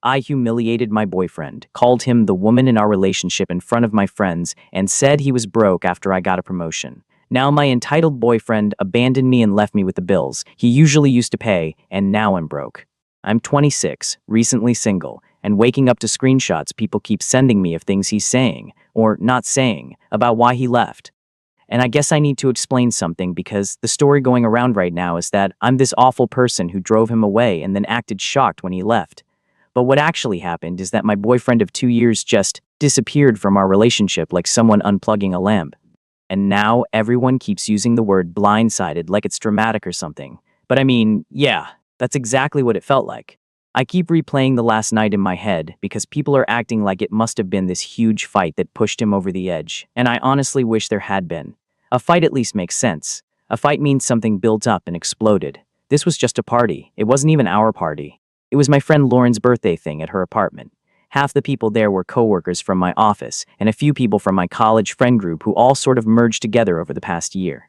I humiliated my boyfriend, called him the woman in our relationship in front of my friends, and said he was broke after I got a promotion. Now my entitled boyfriend abandoned me and left me with the bills he usually used to pay, and now I'm broke. I'm 26, recently single, and waking up to screenshots people keep sending me of things he's saying, or not saying, about why he left. And I guess I need to explain something because the story going around right now is that I'm this awful person who drove him away and then acted shocked when he left. But what actually happened is that my boyfriend of 2 years just disappeared from our relationship like someone unplugging a lamp. And now everyone keeps using the word blindsided like it's dramatic or something. But I mean, yeah, that's exactly what it felt like. I keep replaying the last night in my head because people are acting like it must have been this huge fight that pushed him over the edge, and I honestly wish there had been. A fight at least makes sense. A fight means something built up and exploded. This was just a party. It wasn't even our party. It was my friend Lauren's birthday thing at her apartment. Half the people there were coworkers from my office, and a few people from my college friend group who all sort of merged together over the past year.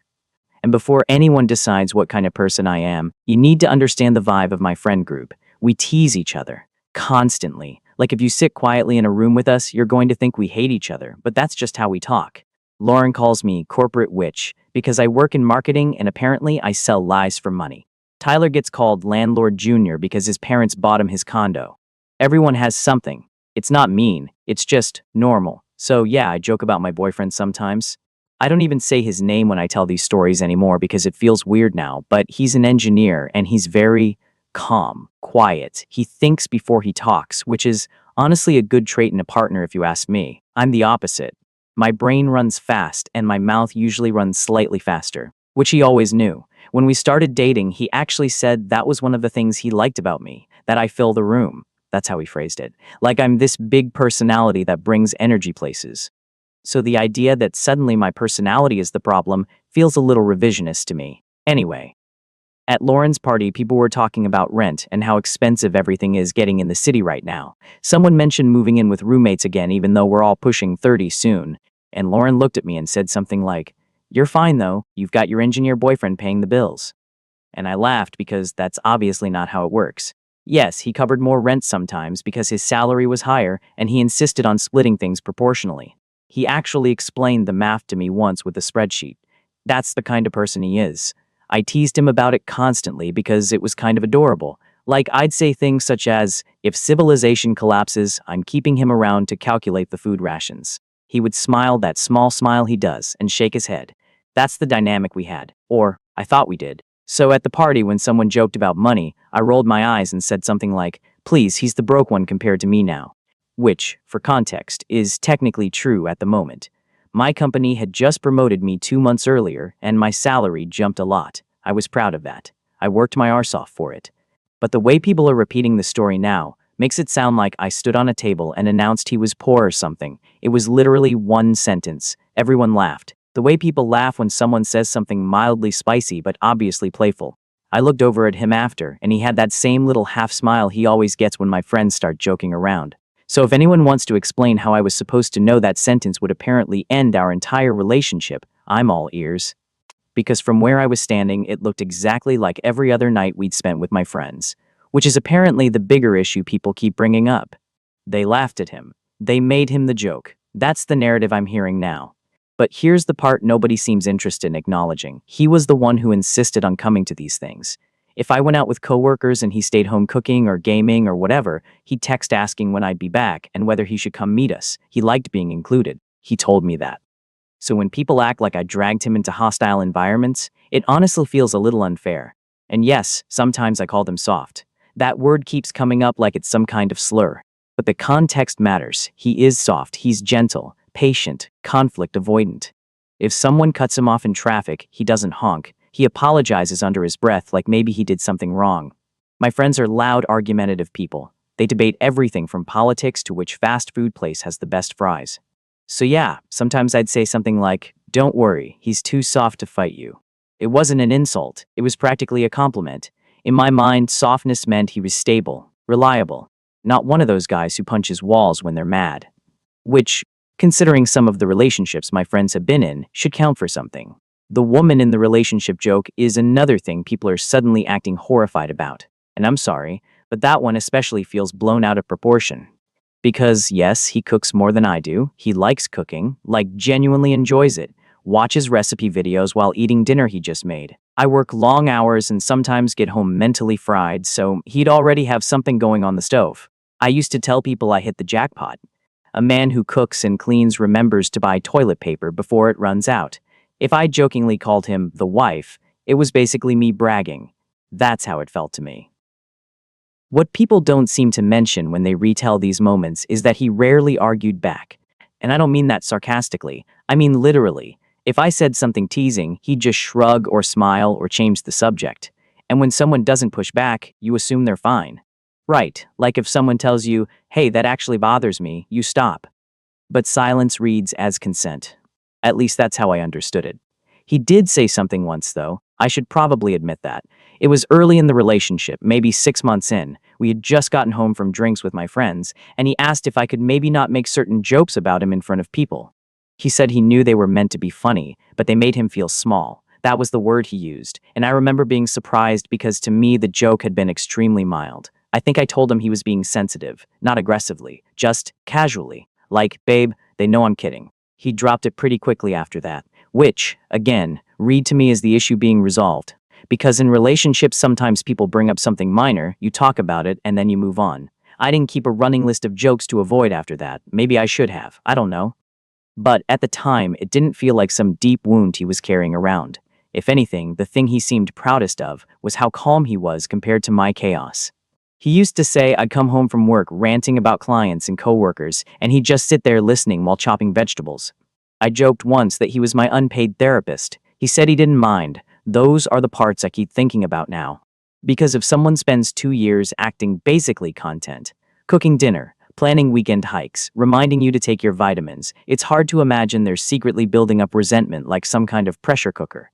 And before anyone decides what kind of person I am, you need to understand the vibe of my friend group. We tease each other, constantly. Like if you sit quietly in a room with us, you're going to think we hate each other, but that's just how we talk. Lauren calls me corporate witch because I work in marketing and apparently I sell lies for money. Tyler gets called Landlord Jr. because his parents bought him his condo. Everyone has something. It's not mean, it's just normal. So yeah, I joke about my boyfriend sometimes. I don't even say his name when I tell these stories anymore because it feels weird now, but he's an engineer and he's very calm, quiet. He thinks before he talks, which is honestly a good trait in a partner if you ask me. I'm the opposite. My brain runs fast and my mouth usually runs slightly faster, which he always knew. When we started dating, he actually said that was one of the things he liked about me, that I fill the room. That's how he phrased it. Like I'm this big personality that brings energy places. So the idea that suddenly my personality is the problem feels a little revisionist to me. Anyway, at Lauren's party, people were talking about rent and how expensive everything is getting in the city right now. Someone mentioned moving in with roommates again even though we're all pushing 30 soon. And Lauren looked at me and said something like, "You're fine though, you've got your engineer boyfriend paying the bills." And I laughed because that's obviously not how it works. Yes, he covered more rent sometimes because his salary was higher and he insisted on splitting things proportionally. He actually explained the math to me once with a spreadsheet. That's the kind of person he is. I teased him about it constantly because it was kind of adorable. Like I'd say things such as, if civilization collapses, I'm keeping him around to calculate the food rations. He would smile that small smile he does and shake his head. That's the dynamic we had. Or, I thought we did. So at the party when someone joked about money, I rolled my eyes and said something like, "Please, he's the broke one compared to me now." Which, for context, is technically true at the moment. My company had just promoted me 2 months earlier, and my salary jumped a lot. I was proud of that. I worked my arse off for it. But the way people are repeating the story now makes it sound like I stood on a table and announced he was poor or something. It was literally one sentence. Everyone laughed. The way people laugh when someone says something mildly spicy but obviously playful. I looked over at him after, and he had that same little half smile he always gets when my friends start joking around. So if anyone wants to explain how I was supposed to know that sentence would apparently end our entire relationship, I'm all ears. Because from where I was standing, it looked exactly like every other night we'd spent with my friends, which is apparently the bigger issue people keep bringing up. They laughed at him. They made him the joke. That's the narrative I'm hearing now. But here's the part nobody seems interested in acknowledging. He was the one who insisted on coming to these things. If I went out with coworkers and he stayed home cooking or gaming or whatever, he'd text asking when I'd be back and whether he should come meet us. He liked being included. He told me that. So when people act like I dragged him into hostile environments, it honestly feels a little unfair. And yes, sometimes I call them soft. That word keeps coming up like it's some kind of slur. But the context matters. He is soft, he's gentle, patient, conflict avoidant. If someone cuts him off in traffic, he doesn't honk. He apologizes under his breath like maybe he did something wrong. My friends are loud, argumentative people. They debate everything from politics to which fast food place has the best fries. So yeah, sometimes I'd say something like, "Don't worry, he's too soft to fight you." It wasn't an insult, it was practically a compliment. In my mind, softness meant he was stable, reliable, not one of those guys who punches walls when they're mad. Which, considering some of the relationships my friends have been in, should count for something. The woman in the relationship joke is another thing people are suddenly acting horrified about. And I'm sorry, but that one especially feels blown out of proportion. Because, yes, he cooks more than I do. He likes cooking, like genuinely enjoys it. Watches recipe videos while eating dinner he just made. I work long hours and sometimes get home mentally fried, so he'd already have something going on the stove. I used to tell people I hit the jackpot. A man who cooks and cleans remembers to buy toilet paper before it runs out. If I jokingly called him the wife, it was basically me bragging. That's how it felt to me. What people don't seem to mention when they retell these moments is that he rarely argued back. And I don't mean that sarcastically, I mean literally. If I said something teasing, he'd just shrug or smile or change the subject. And when someone doesn't push back, you assume they're fine. Right, like if someone tells you, hey, that actually bothers me, you stop. But silence reads as consent. At least that's how I understood it. He did say something once, though. I should probably admit that. It was early in the relationship, maybe 6 months in. We had just gotten home from drinks with my friends, and he asked if I could maybe not make certain jokes about him in front of people. He said he knew they were meant to be funny, but they made him feel small. That was the word he used, and I remember being surprised because to me the joke had been extremely mild. I think I told him he was being sensitive, not aggressively, just casually. Like, babe, they know I'm kidding. He dropped it pretty quickly after that, which, again, read to me as the issue being resolved. Because in relationships, sometimes people bring up something minor, you talk about it, and then you move on. I didn't keep a running list of jokes to avoid after that. Maybe I should have. I don't know. But at the time, it didn't feel like some deep wound he was carrying around. If anything, the thing he seemed proudest of was how calm he was compared to my chaos. He used to say I'd come home from work ranting about clients and coworkers, and he'd just sit there listening while chopping vegetables. I joked once that he was my unpaid therapist. He said he didn't mind. Those are the parts I keep thinking about now. Because if someone spends 2 years acting basically content, cooking dinner, planning weekend hikes, reminding you to take your vitamins, it's hard to imagine they're secretly building up resentment like some kind of pressure cooker.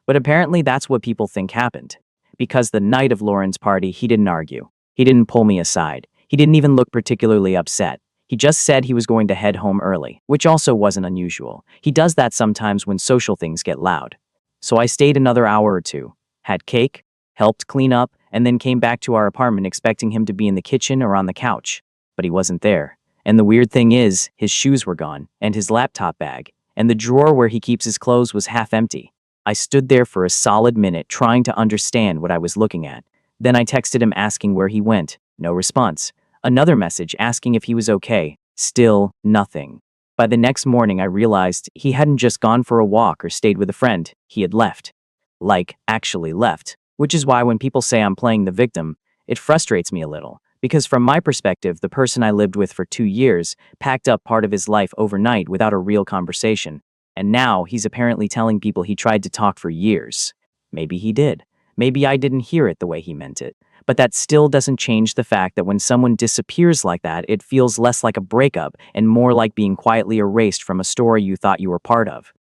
But apparently that's what people think happened. Because the night of Lauren's party, he didn't argue. He didn't pull me aside. He didn't even look particularly upset. He just said he was going to head home early, which also wasn't unusual. He does that sometimes when social things get loud. So I stayed another hour or two, had cake, helped clean up, and then came back to our apartment expecting him to be in the kitchen or on the couch. But he wasn't there. And the weird thing is, his shoes were gone, and his laptop bag, and the drawer where he keeps his clothes was half empty. I stood there for a solid minute trying to understand what I was looking at. Then I texted him asking where he went. No response. Another message asking if he was okay. Still nothing. By the next morning, I realized he hadn't just gone for a walk or stayed with a friend. He had left. Like, actually left. Which is why when people say I'm playing the victim, it frustrates me a little. Because from my perspective, the person I lived with for 2 years packed up part of his life overnight without a real conversation. And now he's apparently telling people he tried to talk for years. Maybe he did. Maybe I didn't hear it the way he meant it. But that still doesn't change the fact that when someone disappears like that, it feels less like a breakup and more like being quietly erased from a story you thought you were part of.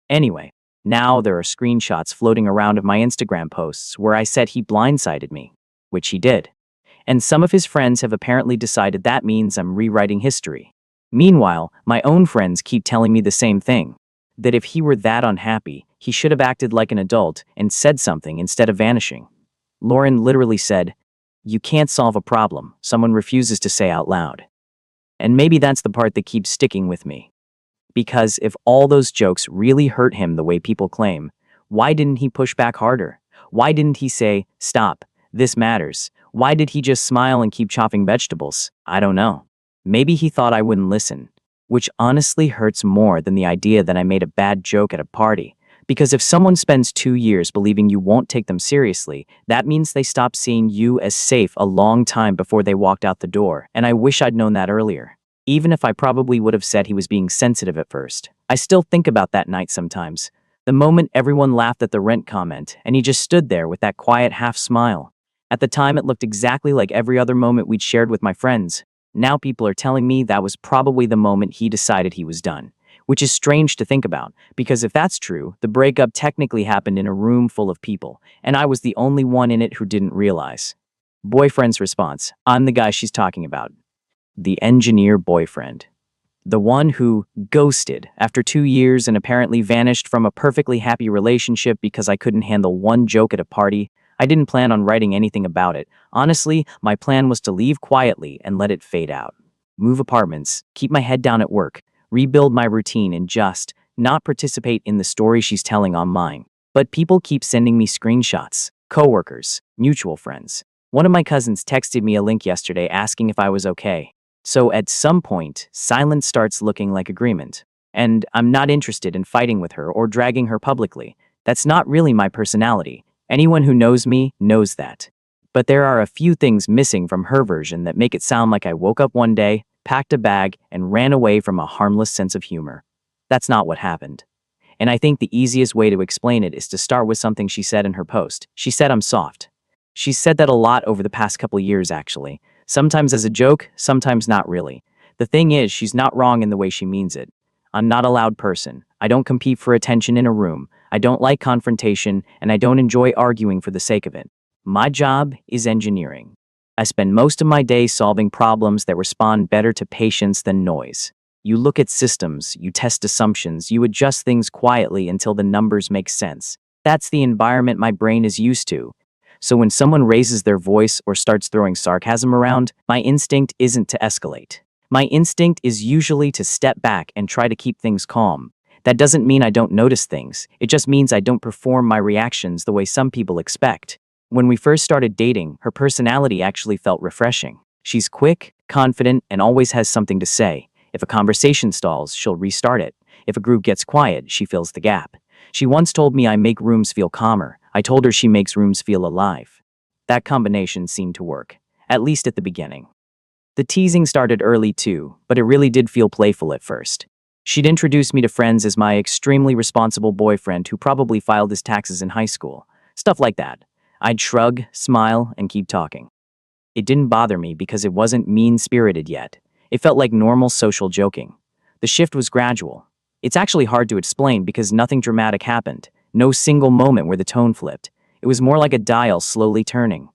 Anyway, now there are screenshots floating around of my Instagram posts where I said he blindsided me, which he did. And some of his friends have apparently decided that means I'm rewriting history. Meanwhile, my own friends keep telling me the same thing. That if he were that unhappy, he should have acted like an adult and said something instead of vanishing. Lauren literally said, "You can't solve a problem someone refuses to say out loud." And maybe that's the part that keeps sticking with me. Because if all those jokes really hurt him the way people claim, why didn't he push back harder? Why didn't he say, "Stop, this matters"? Why did he just smile and keep chopping vegetables? I don't know. Maybe he thought I wouldn't listen. Which honestly hurts more than the idea that I made a bad joke at a party. Because if someone spends 2 years believing you won't take them seriously, that means they stopped seeing you as safe a long time before they walked out the door, and I wish I'd known that earlier. Even if I probably would have said he was being sensitive at first. I still think about that night sometimes. The moment everyone laughed at the rent comment, and he just stood there with that quiet half smile. At the time, it looked exactly like every other moment we'd shared with my friends. Now people are telling me that was probably the moment he decided he was done. Which is strange to think about, because if that's true, the breakup technically happened in a room full of people, and I was the only one in it who didn't realize. Boyfriend's response: I'm the guy she's talking about. The engineer boyfriend. The one who ghosted after 2 years and apparently vanished from a perfectly happy relationship because I couldn't handle one joke at a party. I didn't plan on writing anything about it. Honestly, my plan was to leave quietly and let it fade out. Move apartments, keep my head down at work, rebuild my routine, and just not participate in the story she's telling on mine. But people keep sending me screenshots, coworkers, mutual friends. One of my cousins texted me a link yesterday asking if I was okay. So at some point, silence starts looking like agreement. And I'm not interested in fighting with her or dragging her publicly. That's not really my personality. Anyone who knows me knows that. But there are a few things missing from her version that make it sound like I woke up one day, packed a bag, and ran away from a harmless sense of humor. That's not what happened. And I think the easiest way to explain it is to start with something she said in her post. She said I'm soft. She's said that a lot over the past couple years, actually. Sometimes as a joke, sometimes not really. The thing is, she's not wrong in the way she means it. I'm not a loud person. I don't compete for attention in a room. I don't like confrontation, and I don't enjoy arguing for the sake of it. My job is engineering. I spend most of my day solving problems that respond better to patience than noise. You look at systems, you test assumptions, you adjust things quietly until the numbers make sense. That's the environment my brain is used to. So when someone raises their voice or starts throwing sarcasm around, my instinct isn't to escalate. My instinct is usually to step back and try to keep things calm. That doesn't mean I don't notice things. It just means I don't perform my reactions the way some people expect. When we first started dating, her personality actually felt refreshing. She's quick, confident, and always has something to say. If a conversation stalls, she'll restart it. If a group gets quiet, she fills the gap. She once told me I make rooms feel calmer. I told her she makes rooms feel alive. That combination seemed to work, at least at the beginning. The teasing started early too, but it really did feel playful at first. She'd introduce me to friends as my extremely responsible boyfriend who probably filed his taxes in high school. Stuff like that. I'd shrug, smile, and keep talking. It didn't bother me because it wasn't mean-spirited yet. It felt like normal social joking. The shift was gradual. It's actually hard to explain because nothing dramatic happened. No single moment where the tone flipped. It was more like a dial slowly turning.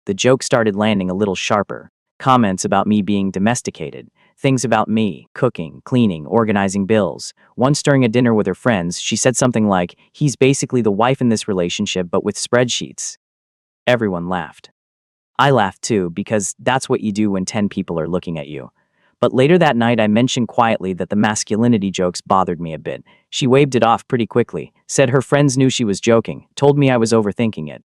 The joke started landing a little sharper. Comments about me being domesticated. Things about me, cooking, cleaning, organizing bills. Once during a dinner with her friends, she said something like, "He's basically the wife in this relationship but with spreadsheets." Everyone laughed. I laughed too because that's what you do when 10 people are looking at you. But later that night I mentioned quietly that the masculinity jokes bothered me a bit. She waved it off pretty quickly, said her friends knew she was joking, told me I was overthinking it.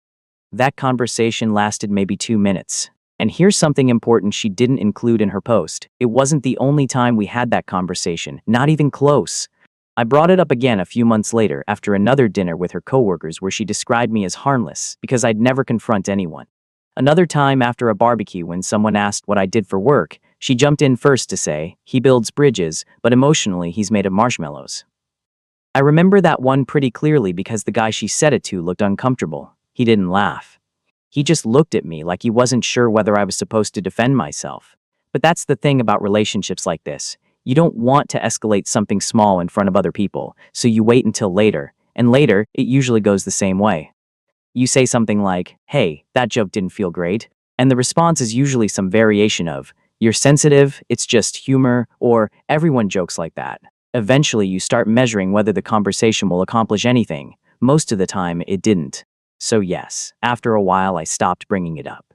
That conversation lasted maybe 2 minutes. And here's something important she didn't include in her post. It wasn't the only time we had that conversation, not even close. I brought it up again a few months later after another dinner with her coworkers where she described me as harmless because I'd never confront anyone. Another time after a barbecue when someone asked what I did for work, she jumped in first to say, "He builds bridges, but emotionally he's made of marshmallows." I remember that one pretty clearly because the guy she said it to looked uncomfortable. He didn't laugh. He just looked at me like he wasn't sure whether I was supposed to defend myself. But that's the thing about relationships like this. You don't want to escalate something small in front of other people, so you wait until later, and later, it usually goes the same way. You say something like, "Hey, that joke didn't feel great," and the response is usually some variation of, "You're sensitive, it's just humor," or "Everyone jokes like that." Eventually, you start measuring whether the conversation will accomplish anything. Most of the time, it didn't. So yes, after a while, I stopped bringing it up.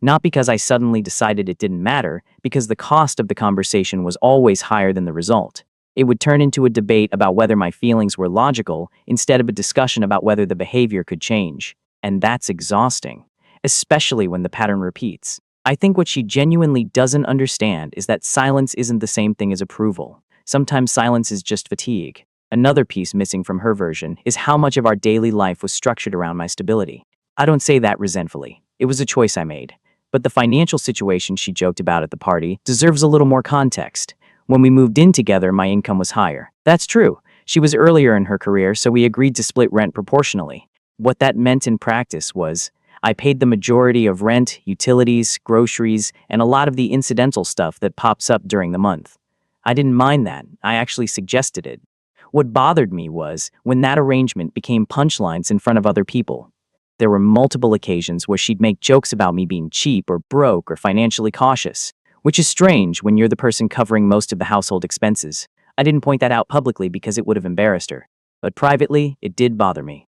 Not because I suddenly decided it didn't matter, because the cost of the conversation was always higher than the result. It would turn into a debate about whether my feelings were logical instead of a discussion about whether the behavior could change. And that's exhausting, especially when the pattern repeats. I think what she genuinely doesn't understand is that silence isn't the same thing as approval. Sometimes silence is just fatigue. Another piece missing from her version is how much of our daily life was structured around my stability. I don't say that resentfully. It was a choice I made. But the financial situation she joked about at the party deserves a little more context. When we moved in together, my income was higher. That's true. She was earlier in her career, so we agreed to split rent proportionally. What that meant in practice was, I paid the majority of rent, utilities, groceries, and a lot of the incidental stuff that pops up during the month. I didn't mind that. I actually suggested it. What bothered me was when that arrangement became punchlines in front of other people. There were multiple occasions where she'd make jokes about me being cheap or broke or financially cautious, which is strange when you're the person covering most of the household expenses. I didn't point that out publicly because it would have embarrassed her, but privately, it did bother me.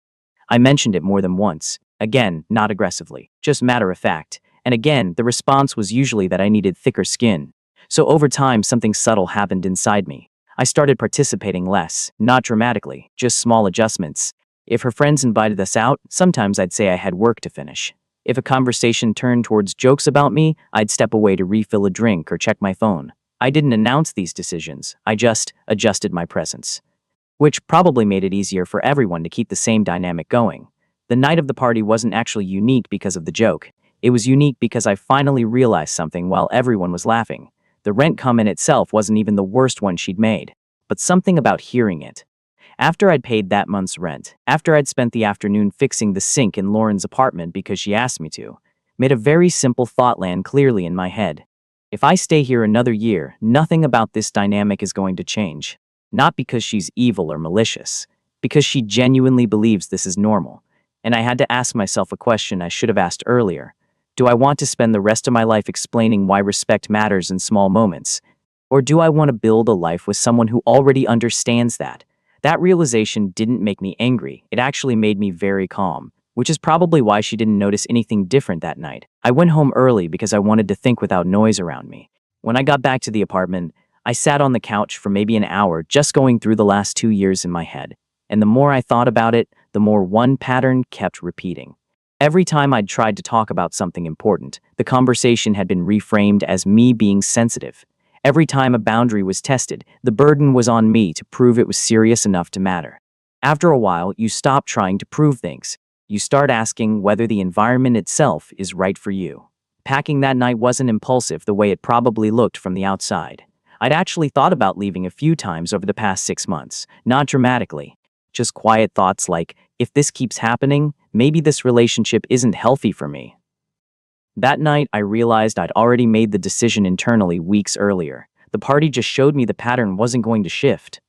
I mentioned it more than once. Again, not aggressively, just matter of fact. And again, the response was usually that I needed thicker skin. So over time, something subtle happened inside me. I started participating less, not dramatically, just small adjustments. If her friends invited us out, sometimes I'd say I had work to finish. If a conversation turned towards jokes about me, I'd step away to refill a drink or check my phone. I didn't announce these decisions, I just adjusted my presence. Which probably made it easier for everyone to keep the same dynamic going. The night of the party wasn't actually unique because of the joke. It was unique because I finally realized something while everyone was laughing. The rent comment itself wasn't even the worst one she'd made, but something about hearing it. After I'd paid that month's rent, after I'd spent the afternoon fixing the sink in Lauren's apartment because she asked me to, made a very simple thought land clearly in my head. If I stay here another year, nothing about this dynamic is going to change. Not because she's evil or malicious, because she genuinely believes this is normal. And I had to ask myself a question I should have asked earlier. Do I want to spend the rest of my life explaining why respect matters in small moments? Or do I want to build a life with someone who already understands that? That realization didn't make me angry, it actually made me very calm, which is probably why she didn't notice anything different that night. I went home early because I wanted to think without noise around me. When I got back to the apartment, I sat on the couch for maybe an hour just going through the last 2 years in my head. And the more I thought about it, the more one pattern kept repeating. Every time I'd tried to talk about something important, the conversation had been reframed as me being sensitive. Every time a boundary was tested, the burden was on me to prove it was serious enough to matter. After a while, you stop trying to prove things. You start asking whether the environment itself is right for you. Packing that night wasn't impulsive the way it probably looked from the outside. I'd actually thought about leaving a few times over the past 6 months, not dramatically. Just quiet thoughts like, if this keeps happening, maybe this relationship isn't healthy for me. That night, I realized I'd already made the decision internally weeks earlier. The party just showed me the pattern wasn't going to shift.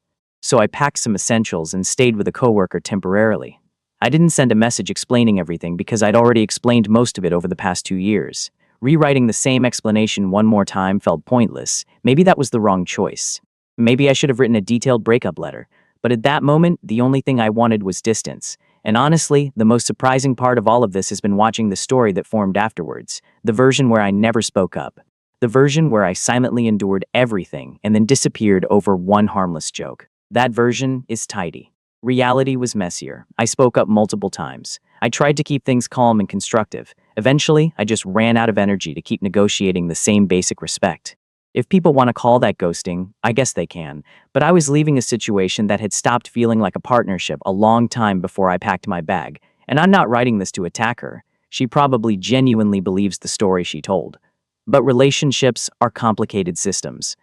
So I packed some essentials and stayed with a coworker temporarily. I didn't send a message explaining everything because I'd already explained most of it over the past 2 years. Rewriting the same explanation one more time felt pointless. Maybe that was the wrong choice. Maybe I should have written a detailed breakup letter. But at that moment, the only thing I wanted was distance. And honestly, the most surprising part of all of this has been watching the story that formed afterwards. The version where I never spoke up. The version where I silently endured everything and then disappeared over one harmless joke. That version is tidy. Reality was messier. I spoke up multiple times. I tried to keep things calm and constructive. Eventually, I just ran out of energy to keep negotiating the same basic respect. If people want to call that ghosting, I guess they can, but I was leaving a situation that had stopped feeling like a partnership a long time before I packed my bag, and I'm not writing this to attack her. She probably genuinely believes the story she told. But relationships are complicated systems.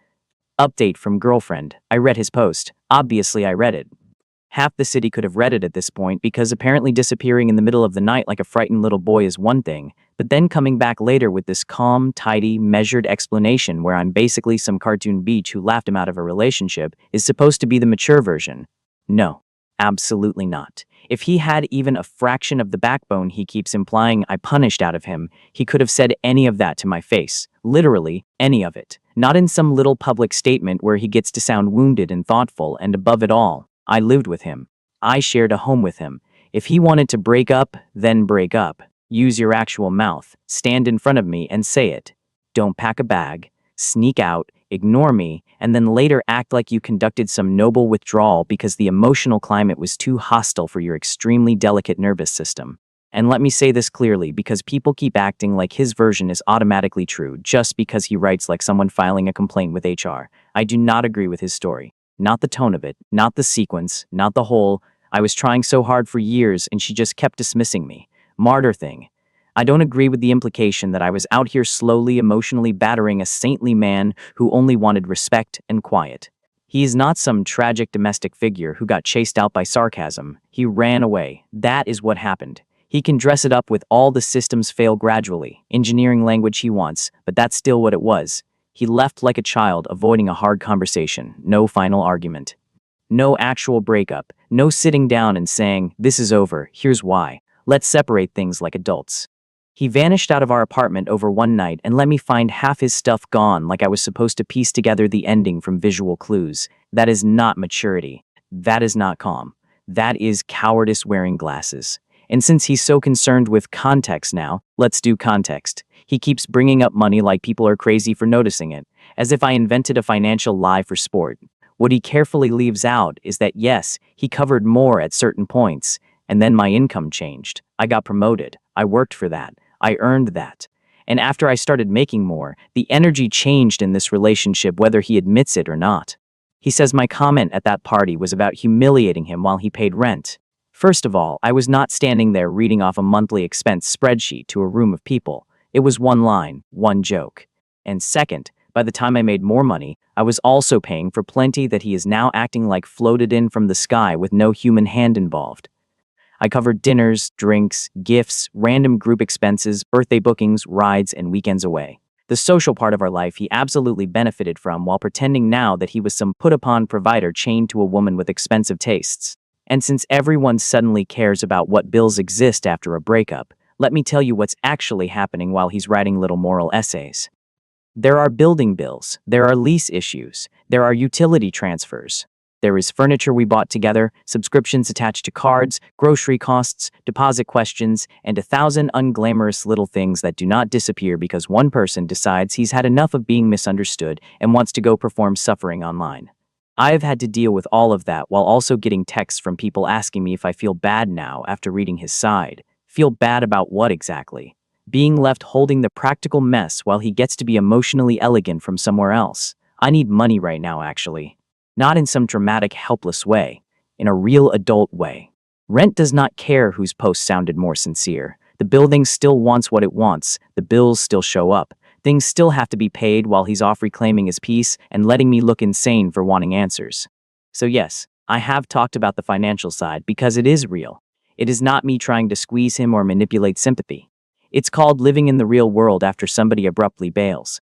Update from girlfriend. I read his post. Obviously, I read it. Half the city could have read it at this point because apparently disappearing in the middle of the night like a frightened little boy is one thing, but then coming back later with this calm, tidy, measured explanation where I'm basically some cartoon beach who laughed him out of a relationship is supposed to be the mature version. No, absolutely not. If he had even a fraction of the backbone he keeps implying I punished out of him, he could have said any of that to my face. Literally, any of it. Not in some little public statement where he gets to sound wounded and thoughtful, and above it all, I lived with him. I shared a home with him. If he wanted to break up, then break up. Use your actual mouth. Stand in front of me and say it. Don't pack a bag, sneak out, ignore me, and then later act like you conducted some noble withdrawal because the emotional climate was too hostile for your extremely delicate nervous system. And let me say this clearly because people keep acting like his version is automatically true just because he writes like someone filing a complaint with HR. I do not agree with his story. Not the tone of it, not the sequence, not the whole, I was trying so hard for years and she just kept dismissing me. Martyr thing. I don't agree with the implication that I was out here slowly emotionally battering a saintly man who only wanted respect and quiet. He is not some tragic domestic figure who got chased out by sarcasm. He ran away. That is what happened. He can dress it up with all the systems fail gradually, engineering language he wants, but that's still what it was. He left like a child, avoiding a hard conversation, no final argument. No actual breakup, no sitting down and saying, this is over, here's why, let's separate things like adults. He vanished out of our apartment over one night and let me find half his stuff gone like I was supposed to piece together the ending from visual clues. That is not maturity. That is not calm. That is cowardice wearing glasses. And since he's so concerned with context now, let's do context. He keeps bringing up money like people are crazy for noticing it, as if I invented a financial lie for sport. What he carefully leaves out is that yes, he covered more at certain points, and then my income changed. I got promoted. I worked for that. I earned that. And after I started making more, the energy changed in this relationship whether he admits it or not. He says my comment at that party was about humiliating him while he paid rent. First of all, I was not standing there reading off a monthly expense spreadsheet to a room of people. It was one line, one joke. And second, by the time I made more money, I was also paying for plenty that he is now acting like floated in from the sky with no human hand involved. I covered dinners, drinks, gifts, random group expenses, birthday bookings, rides, and weekends away. The social part of our life he absolutely benefited from while pretending now that he was some put-upon provider chained to a woman with expensive tastes. And since everyone suddenly cares about what bills exist after a breakup, let me tell you what's actually happening while he's writing little moral essays. There are building bills, there are lease issues, there are utility transfers. There is furniture we bought together, subscriptions attached to cards, grocery costs, deposit questions, and 1,000 unglamorous little things that do not disappear because one person decides he's had enough of being misunderstood and wants to go perform suffering online. I've had to deal with all of that while also getting texts from people asking me if I feel bad now after reading his side. Feel bad about what exactly? Being left holding the practical mess while he gets to be emotionally elegant from somewhere else. I need money right now, actually. Not in some dramatic, helpless way. In a real adult way. Rent does not care whose post sounded more sincere. The building still wants what it wants. The bills still show up. Things still have to be paid while he's off reclaiming his peace and letting me look insane for wanting answers. So yes, I have talked about the financial side because it is real. It is not me trying to squeeze him or manipulate sympathy. It's called living in the real world after somebody abruptly bails.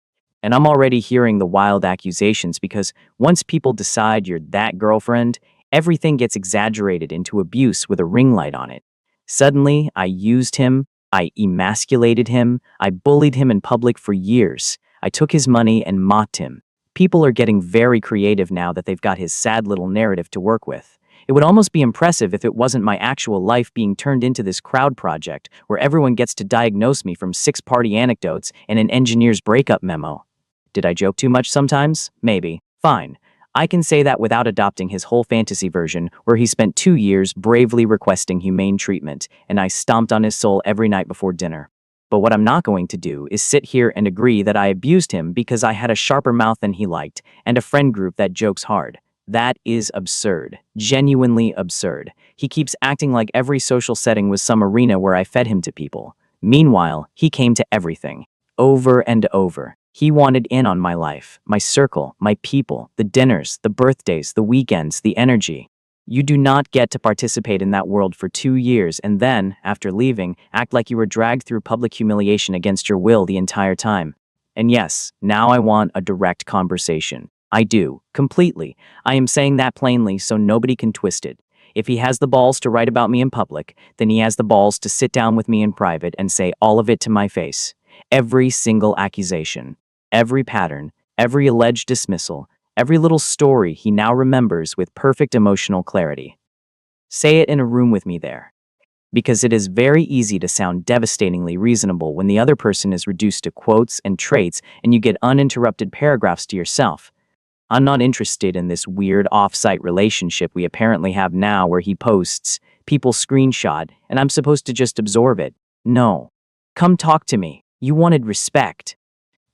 And I'm already hearing the wild accusations because once people decide you're that girlfriend, everything gets exaggerated into abuse with a ring light on it. Suddenly, I used him, I emasculated him, I bullied him in public for years. I took his money and mocked him. People are getting very creative now that they've got his sad little narrative to work with. It would almost be impressive if it wasn't my actual life being turned into this crowd project where everyone gets to diagnose me from 6 party anecdotes and an engineer's breakup memo. Did I joke too much sometimes? Maybe. Fine. I can say that without adopting his whole fantasy version where he spent 2 years bravely requesting humane treatment and I stomped on his soul every night before dinner. But what I'm not going to do is sit here and agree that I abused him because I had a sharper mouth than he liked and a friend group that jokes hard. That is absurd. Genuinely absurd. He keeps acting like every social setting was some arena where I fed him to people. Meanwhile, he came to everything. Over and over. He wanted in on my life, my circle, my people, the dinners, the birthdays, the weekends, the energy. You do not get to participate in that world for 2 years and then, after leaving, act like you were dragged through public humiliation against your will the entire time. And yes, now I want a direct conversation. I do, completely. I am saying that plainly so nobody can twist it. If he has the balls to write about me in public, then he has the balls to sit down with me in private and say all of it to my face. Every single accusation. Every pattern, every alleged dismissal, every little story he now remembers with perfect emotional clarity. Say it in a room with me there. Because it is very easy to sound devastatingly reasonable when the other person is reduced to quotes and traits and you get uninterrupted paragraphs to yourself. I'm not interested in this weird off-site relationship we apparently have now where he posts, people screenshot, and I'm supposed to just absorb it. No. Come talk to me. You wanted respect.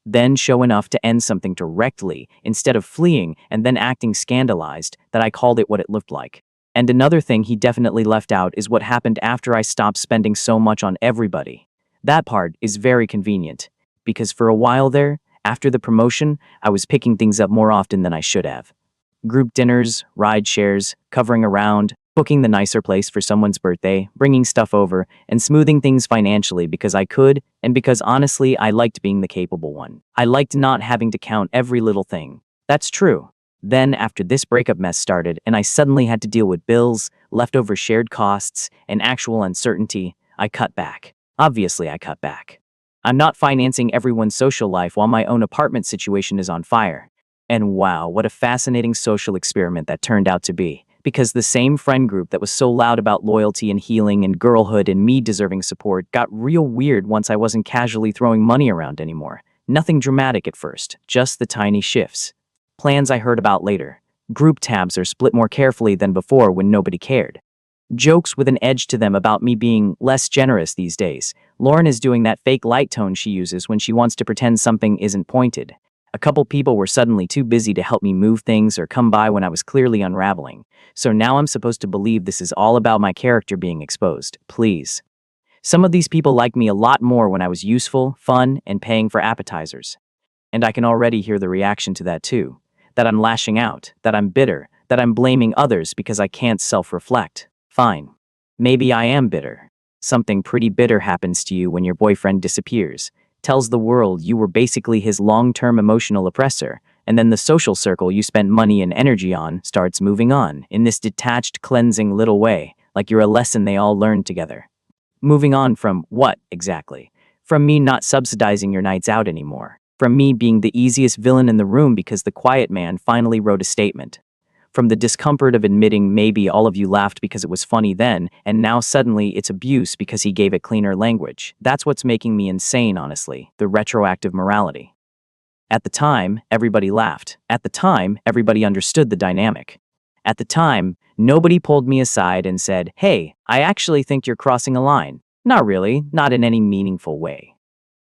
Then show enough to end something directly, instead of fleeing and then acting scandalized that I called it what it looked like. And another thing he definitely left out is what happened after I stopped spending so much on everybody. That part is very convenient, because for a while there, after the promotion, I was picking things up more often than I should have. Group dinners, ride shares, covering around, booking the nicer place for someone's birthday, bringing stuff over, and smoothing things financially because I could, and because honestly I liked being the capable one. I liked not having to count every little thing. That's true. Then, after this breakup mess started and I suddenly had to deal with bills, leftover shared costs, and actual uncertainty, I cut back. Obviously, I cut back. I'm not financing everyone's social life while my own apartment situation is on fire. And wow, what a fascinating social experiment that turned out to be. Because the same friend group that was so loud about loyalty and healing and girlhood and me deserving support got real weird once I wasn't casually throwing money around anymore. Nothing dramatic at first, just the tiny shifts. Plans I heard about later. Group tabs are split more carefully than before when nobody cared. Jokes with an edge to them about me being less generous these days. Lauren is doing that fake light tone she uses when she wants to pretend something isn't pointed. A couple people were suddenly too busy to help me move things or come by when I was clearly unraveling. So now I'm supposed to believe this is all about my character being exposed. Please. Some of these people liked me a lot more when I was useful, fun, and paying for appetizers. And I can already hear the reaction to that too. That I'm lashing out, that I'm bitter, that I'm blaming others because I can't self-reflect. Fine. Maybe I am bitter. Something pretty bitter happens to you when your boyfriend disappears, tells the world you were basically his long-term emotional oppressor, and then the social circle you spent money and energy on starts moving on in this detached, cleansing little way, like you're a lesson they all learned together. Moving on from what, exactly? From me not subsidizing your nights out anymore. From me being the easiest villain in the room because the quiet man finally wrote a statement. From the discomfort of admitting maybe all of you laughed because it was funny then, and now suddenly it's abuse because he gave it cleaner language. That's what's making me insane, honestly, the retroactive morality. At the time, everybody laughed. At the time, everybody understood the dynamic. At the time, nobody pulled me aside and said, "Hey, I actually think you're crossing a line." Not really, not in any meaningful way.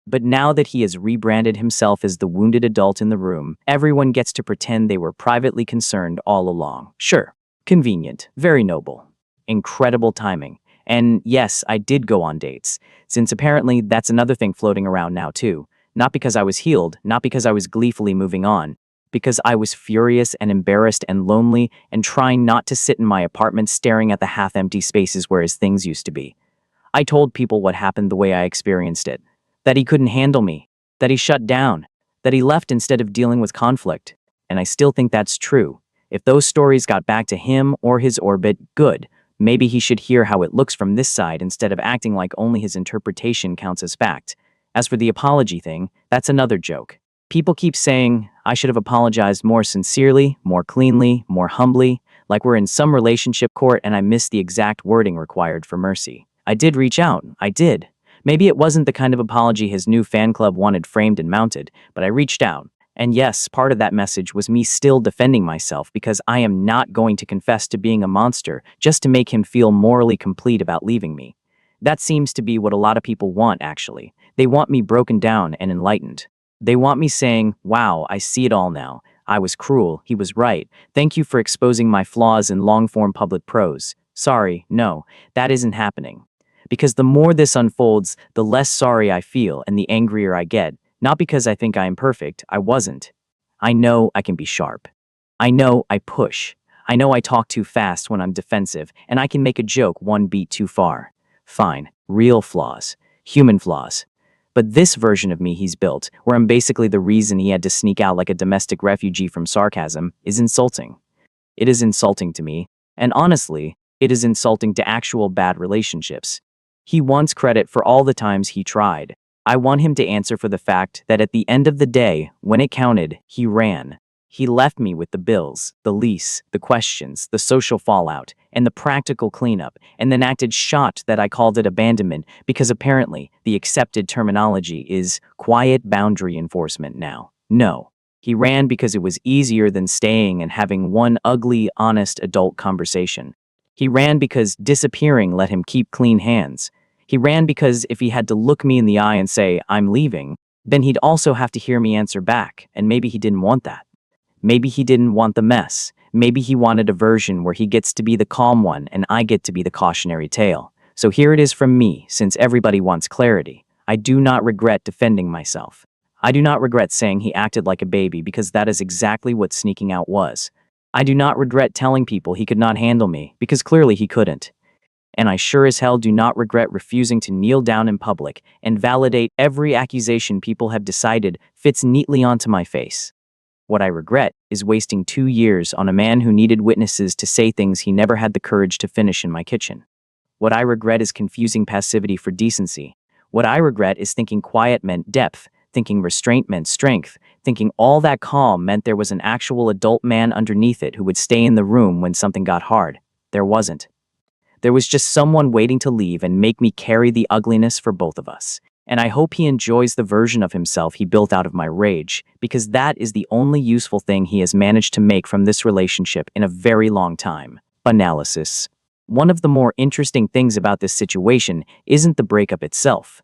But now that he has rebranded himself as the wounded adult in the room, everyone gets to pretend they were privately concerned all along. Sure, convenient, very noble, incredible timing. And yes, I did go on dates, since apparently that's another thing floating around now too. Not because I was healed, not because I was gleefully moving on, because I was furious and embarrassed and lonely and trying not to sit in my apartment staring at the half-empty spaces where his things used to be. I told people what happened the way I experienced it. That he couldn't handle me, that he shut down, that he left instead of dealing with conflict. And I still think that's true. If those stories got back to him or his orbit, good. Maybe he should hear how it looks from this side instead of acting like only his interpretation counts as fact. As for the apology thing, that's another joke. People keep saying I should have apologized more sincerely, more cleanly, more humbly, like we're in some relationship court and I missed the exact wording required for mercy. I did reach out, I did. Maybe it wasn't the kind of apology his new fan club wanted framed and mounted, but I reached out. And yes, part of that message was me still defending myself because I am not going to confess to being a monster just to make him feel morally complete about leaving me. That seems to be what a lot of people want, actually. They want me broken down and enlightened. They want me saying, "Wow, I see it all now. I was cruel, he was right. Thank you for exposing my flaws in long-form public prose." Sorry, no, that isn't happening. Because the more this unfolds, the less sorry I feel and the angrier I get. Not because I think I am perfect, I wasn't. I know I can be sharp. I know I push. I know I talk too fast when I'm defensive, and I can make a joke one beat too far. Fine, real flaws. Human flaws. But this version of me he's built, where I'm basically the reason he had to sneak out like a domestic refugee from sarcasm, is insulting. It is insulting to me, and honestly, it is insulting to actual bad relationships. He wants credit for all the times he tried. I want him to answer for the fact that at the end of the day, when it counted, he ran. He left me with the bills, the lease, the questions, the social fallout, and the practical cleanup, and then acted shocked that I called it abandonment because apparently the accepted terminology is quiet boundary enforcement now. No. He ran because it was easier than staying and having one ugly, honest adult conversation. He ran because disappearing let him keep clean hands. He ran because if he had to look me in the eye and say, "I'm leaving," then he'd also have to hear me answer back, and maybe he didn't want that. Maybe he didn't want the mess. Maybe he wanted a version where he gets to be the calm one and I get to be the cautionary tale. So here it is from me, since everybody wants clarity. I do not regret defending myself. I do not regret saying he acted like a baby because that is exactly what sneaking out was. I do not regret telling people he could not handle me because clearly he couldn't. And I sure as hell do not regret refusing to kneel down in public and validate every accusation people have decided fits neatly onto my face. What I regret is wasting 2 years on a man who needed witnesses to say things he never had the courage to finish in my kitchen. What I regret is confusing passivity for decency. What I regret is thinking quiet meant depth, thinking restraint meant strength, thinking all that calm meant there was an actual adult man underneath it who would stay in the room when something got hard. There wasn't. There was just someone waiting to leave and make me carry the ugliness for both of us. And I hope he enjoys the version of himself he built out of my rage, because that is the only useful thing he has managed to make from this relationship in a very long time. Analysis. One of the more interesting things about this situation isn't the breakup itself.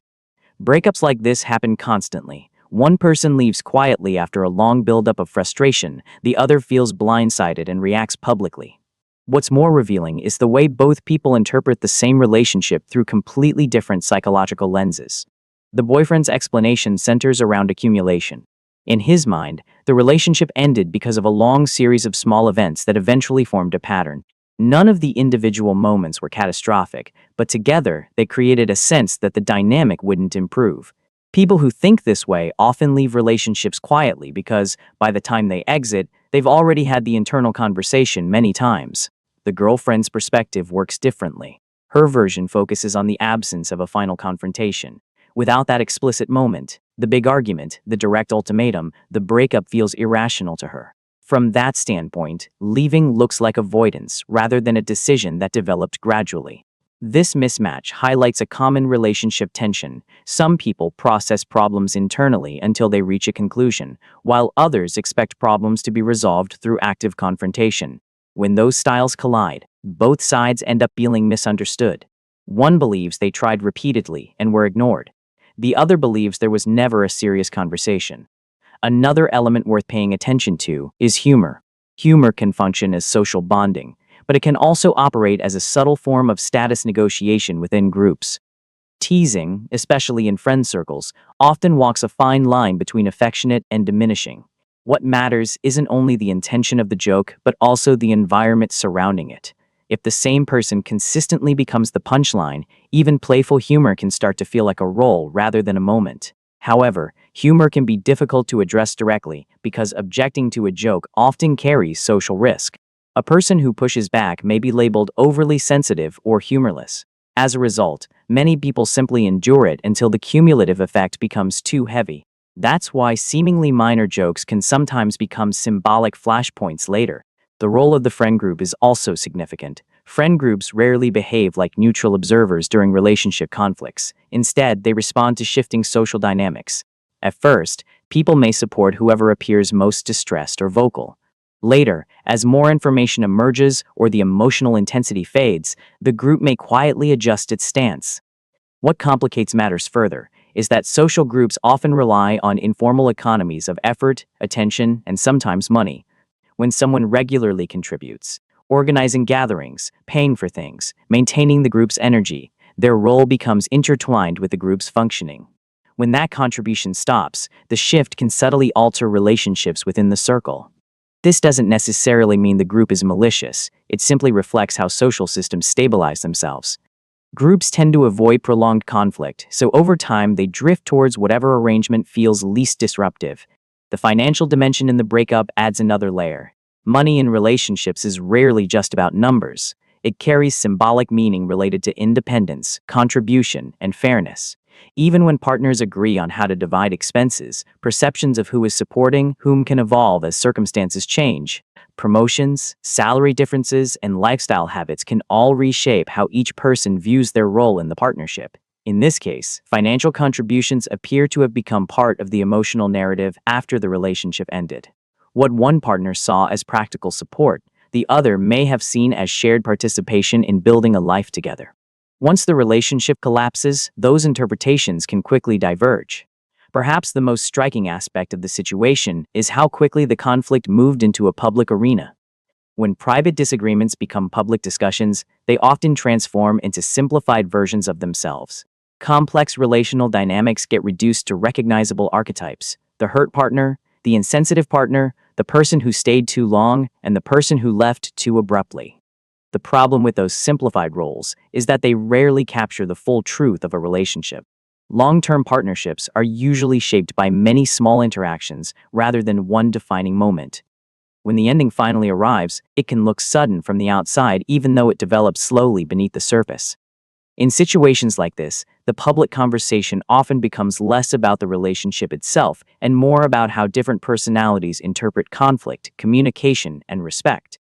Breakups like this happen constantly. One person leaves quietly after a long buildup of frustration, the other feels blindsided and reacts publicly. What's more revealing is the way both people interpret the same relationship through completely different psychological lenses. The boyfriend's explanation centers around accumulation. In his mind, the relationship ended because of a long series of small events that eventually formed a pattern. None of the individual moments were catastrophic, but together they created a sense that the dynamic wouldn't improve. People who think this way often leave relationships quietly because, by the time they exit, they've already had the internal conversation many times. The girlfriend's perspective works differently. Her version focuses on the absence of a final confrontation. Without that explicit moment, the big argument, the direct ultimatum, the breakup feels irrational to her. From that standpoint, leaving looks like avoidance rather than a decision that developed gradually. This mismatch highlights a common relationship tension. Some people process problems internally until they reach a conclusion, while others expect problems to be resolved through active confrontation. When those styles collide, both sides end up feeling misunderstood. One believes they tried repeatedly and were ignored. The other believes there was never a serious conversation. Another element worth paying attention to is humor. Humor can function as social bonding, but it can also operate as a subtle form of status negotiation within groups. Teasing, especially in friend circles, often walks a fine line between affectionate and diminishing. What matters isn't only the intention of the joke, but also the environment surrounding it. If the same person consistently becomes the punchline, even playful humor can start to feel like a role rather than a moment. However, humor can be difficult to address directly because objecting to a joke often carries social risk. A person who pushes back may be labeled overly sensitive or humorless. As a result, many people simply endure it until the cumulative effect becomes too heavy. That's why seemingly minor jokes can sometimes become symbolic flashpoints later. The role of the friend group is also significant. Friend groups rarely behave like neutral observers during relationship conflicts. Instead, they respond to shifting social dynamics. At first, people may support whoever appears most distressed or vocal. Later, as more information emerges or the emotional intensity fades, the group may quietly adjust its stance. What complicates matters further is that social groups often rely on informal economies of effort, attention, and sometimes money. When someone regularly contributes, organizing gatherings, paying for things, maintaining the group's energy, their role becomes intertwined with the group's functioning. When that contribution stops, the shift can subtly alter relationships within the circle. This doesn't necessarily mean the group is malicious, it simply reflects how social systems stabilize themselves. Groups tend to avoid prolonged conflict, so over time they drift towards whatever arrangement feels least disruptive. The financial dimension in the breakup adds another layer. Money in relationships is rarely just about numbers. It carries symbolic meaning related to independence, contribution, and fairness. Even when partners agree on how to divide expenses, perceptions of who is supporting whom can evolve as circumstances change. Promotions, salary differences, and lifestyle habits can all reshape how each person views their role in the partnership. In this case, financial contributions appear to have become part of the emotional narrative after the relationship ended. What one partner saw as practical support, the other may have seen as shared participation in building a life together. Once the relationship collapses, those interpretations can quickly diverge. Perhaps the most striking aspect of the situation is how quickly the conflict moved into a public arena. When private disagreements become public discussions, they often transform into simplified versions of themselves. Complex relational dynamics get reduced to recognizable archetypes: the hurt partner, the insensitive partner, the person who stayed too long, and the person who left too abruptly. The problem with those simplified roles is that they rarely capture the full truth of a relationship. Long-term partnerships are usually shaped by many small interactions rather than one defining moment. When the ending finally arrives, it can look sudden from the outside even though it develops slowly beneath the surface. In situations like this, the public conversation often becomes less about the relationship itself and more about how different personalities interpret conflict, communication, and respect.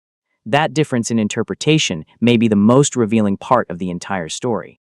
That difference in interpretation may be the most revealing part of the entire story.